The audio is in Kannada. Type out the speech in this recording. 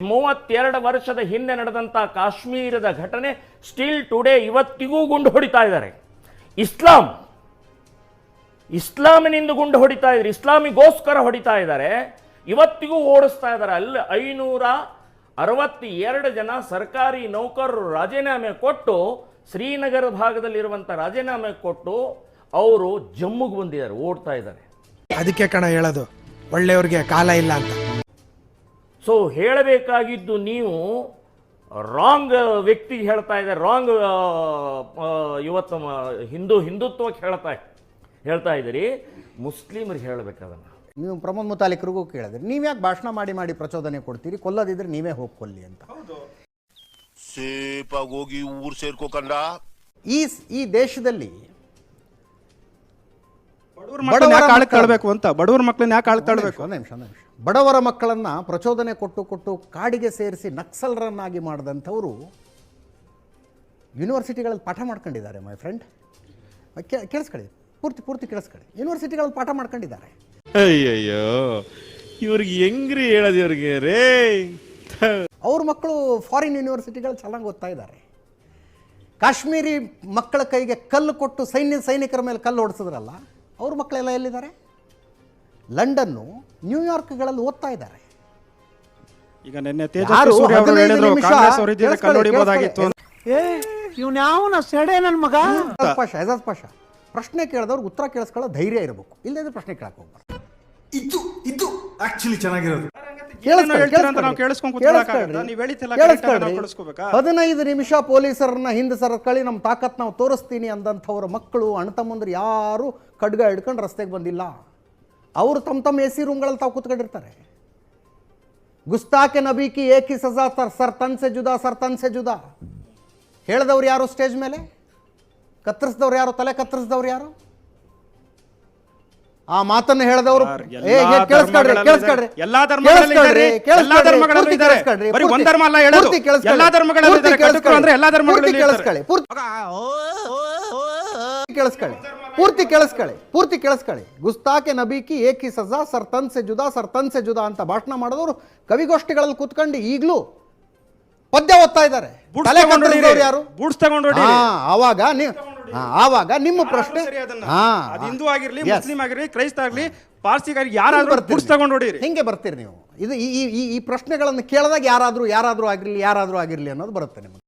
32 ವರ್ಷದ ಹಿಂದೆ ನಡೆದಂಥ ಕಾಶ್ಮೀರದ ಘಟನೆ ಸ್ಟಿಲ್ ಟುಡೇ ಇವತ್ತಿಗೂ ಗುಂಡು ಹೊಡಿತಾ ಇದ್ದಾರೆ. ಇಸ್ಲಾಮಿನಿಂದ ಗುಂಡು ಹೊಡಿತಾ ಇದ್ದಾರೆ, ಇಸ್ಲಾಮಿಗೋಸ್ಕರ ಹೊಡಿತಾ ಇದ್ದಾರೆ, ಇವತ್ತಿಗೂ ಓಡಿಸ್ತಾ ಇದ್ದಾರೆ. ಅಲ್ಲಿ 562 ಜನ ಸರ್ಕಾರಿ ನೌಕರರು ರಾಜೀನಾಮೆ ಕೊಟ್ಟು, ಶ್ರೀನಗರ ಭಾಗದಲ್ಲಿರುವಂಥ ರಾಜೀನಾಮೆ ಕೊಟ್ಟು ಅವರು ಜಮ್ಮುಗೆ ಬಂದಿದ್ದಾರೆ, ಓಡ್ತಾ ಇದ್ದಾರೆ. ಅದಕ್ಕೆ ಕಣ ಹೇಳೋದು ಒಳ್ಳೆಯವ್ರಿಗೆ ಕಾಲ ಇಲ್ಲ ಅಂತ. ಸೊ ಹೇಳಬೇಕಾಗಿದ್ದು ನೀವು ರಾಂಗ್ ವ್ಯಕ್ತಿಗೆ ಹೇಳ್ತಾ ಇದ್ದಾರೆ, ರಾಂಗ್ ಇವತ್ತು ಹಿಂದುತ್ವಕ್ಕೆ ಹೇಳ್ತಾ ಇದ್ದೀರಿ. ಮುಸ್ಲಿಮರಿಗೆ ಹೇಳಬೇಕದನ್ನು. ನೀವು ಪ್ರಮೋದ್ ಮುತಾಲಿಕರಿಗೂ ಕೇಳಿದ್ರಿ, ನೀವು ಯಾಕೆ ಭಾಷಣ ಮಾಡಿ ಪ್ರಚೋದನೆ ಕೊಡ್ತೀರಿ, ಕೊಲ್ಲದಿದ್ರೆ ನೀವೇ ಹೋಗಿ ಕೊಲ್ಲಿ ಅಂತ. ಸೇಫಾಗಿ ಹೋಗಿ ಊರು ಸೇರ್ಕೋಕಂಡ. ಈ ದೇಶದಲ್ಲಿ ಬಡವರ ಮಕ್ಕಳನ್ನ ಯಾಕೆ ಆಳ್ತಾಳ್ಬೇಕು? ಒಂದು ನಿಮಿಷ ಬಡವರ ಮಕ್ಕಳನ್ನ ಪ್ರಚೋದನೆ ಕೊಟ್ಟು ಕಾಡಿಗೆ ಸೇರಿಸಿ ನಕ್ಸಲರನ್ನಾಗಿ ಮಾಡಿದಂಥವರು ಯೂನಿವರ್ಸಿಟಿಗಳಲ್ಲಿ ಪಾಠ ಮಾಡ್ಕೊಂಡಿದ್ದಾರೆ. ಮೈ ಫ್ರೆಂಡ್, ಕೇಳಿಸ್ಕೊಳ್ಳಿ, ಪೂರ್ತಿ ಕೇಳಿಸ್ಕೊಳ್ಳಿ. ಯೂನಿವರ್ಸಿಟಿಗಳಲ್ಲಿ ಪಾಠ ಮಾಡ್ಕೊಂಡಿದ್ದಾರೆ. ಅಯ್ಯಯ್ಯೋ, ಇವ್ರಿಗೆ ಹೆಂಗ್ರಿ ಹೇಳೋದು ಇವ್ರಿಗೆ ರೇ? ಅವ್ರ ಮಕ್ಕಳು ಫಾರಿನ್ ಯೂನಿವರ್ಸಿಟಿಗಳು ಚೆನ್ನಾಗಿ ಓದ್ತಾ ಇದ್ದಾರೆ. ಕಾಶ್ಮೀರಿ ಮಕ್ಕಳ ಕೈಗೆ ಕಲ್ಲು ಕೊಟ್ಟು ಸೈನಿಕರ ಮೇಲೆ ಕಲ್ಲು ಓಡಿಸಿದ್ರಲ್ಲ, ಅವ್ರ ಮಕ್ಕಳೆಲ್ಲ ಎಲ್ಲಿದ್ದಾರೆ? ಲಂಡನ್ನು, ನ್ಯೂಯಾರ್ಕ್ಗಳಲ್ಲಿ ಓದ್ತಾ ಇದ್ದಾರೆ. ಈಗ ನಿನ್ನೆ ತೇಜಸ್ವಿ ಸೂರ್ಯ ಅವರು ಹೇಳಿದ್ರು ಕಾಂಗ್ರೆಸ್ ಅವರು ಇದ್ದಿದ್ರೆ ಕಲ್ಲು ಹೊಡಿಬೋದಾಗಿತ್ತು. ಎಜಾಜ್ ಪಾಷಾ ಪ್ರಶ್ನೆ ಕೇಳಿದವ್ರಿಗೆ ಉತ್ತರ ಕೇಳಿಸ್ಕೊಳ್ಳೋ ಧೈರ್ಯ ಇರಬೇಕು, ಇಲ್ಲದಿದ್ರೆ ಪ್ರಶ್ನೆ ಕೇಳಕ್ ಹೋಗ್ಬಾರ್ದು. ಇದು ಆಕ್ಚುಲಿ ಚೆನ್ನಾಗಿರೋದು. 15 ನಿಮಿಷ ಪೊಲೀಸರನ್ನ ಹಿಂದೆ ಸರ್ಕಳಿ ನಮ್ಮ ತಾಕತ್ ನಾವು ತೋರಿಸ್ತೀನಿ ಅಂದಂಥವ್ರ ಮಕ್ಕಳು ಅಣ್ಣತಮ್ಮಂದ್ರು ಯಾರು ಖಡ್ಗ ಹಿಡ್ಕೊಂಡು ರಸ್ತೆಗೆ ಬಂದಿಲ್ಲ. ಅವರು ತಮ್ಮ ಎಸಿ ರೂಮ್ಗಳಲ್ಲಿ ತಾವು ಕೂತ್ಕೊಂಡಿರ್ತಾರೆ. ಗುಸ್ತಾಕೆ ನಬಿ ಕಿ ಏಕಿ ಸಜಾ ಸರ್ತನ್ ಸೆ ಜುದಾ ಹೇಳಿದವ್ರು ಯಾರು? ಸ್ಟೇಜ್ ಮೇಲೆ ಕತ್ತರಿಸಿದವ್ರು ಯಾರು? ತಲೆ ಕತ್ತರಿಸಿದವ್ರು ಯಾರು? ಆ ಮಾತನ್ನು ಹೇಳಿದವರು ಪೂರ್ತಿ ಕೇಳಿಸ್ಕೊಳ್ಳಿ. ಗುಸ್ತಾಕೆ ನಬಿ ಕಿ ಏಕಿ ಸಜಾ ಸರ್ತನ್ ಸೆ ಜುದಾ ಅಂತ ಭಾಷಣ ಮಾಡಿದವರು ಕವಿಗೋಷ್ಠಿಗಳಲ್ಲಿ ಕೂತ್ಕೊಂಡು ಈಗಲೂ ಪದ್ಯ ಓದ್ತಾ ಇದ್ದಾರೆ. ಯಾರು? ಆವಾಗ ನಿಮ್ಮ ಪ್ರಶ್ನೆ, ಹಿಂದೂ ಆಗಿರ್ಲಿ, ಮುಸ್ಲಿಂ ಆಗಿರ್ಲಿ, ಕ್ರೈಸ್ತ ಆಗಲಿ, ಪಾರ್ಸಿ ಆಗಲಿ, ಯಾರಾದ್ರೂ ಹಿಂಗೆ ಬರ್ತೀರಿ ನೀವು. ಇದು ಈ ಪ್ರಶ್ನೆಗಳನ್ನು ಕೇಳಿದಾಗ ಯಾರಾದ್ರೂ ಆಗಿರ್ಲಿ ಅನ್ನೋದು ಬರುತ್ತೆ ನಿಮಗೆ.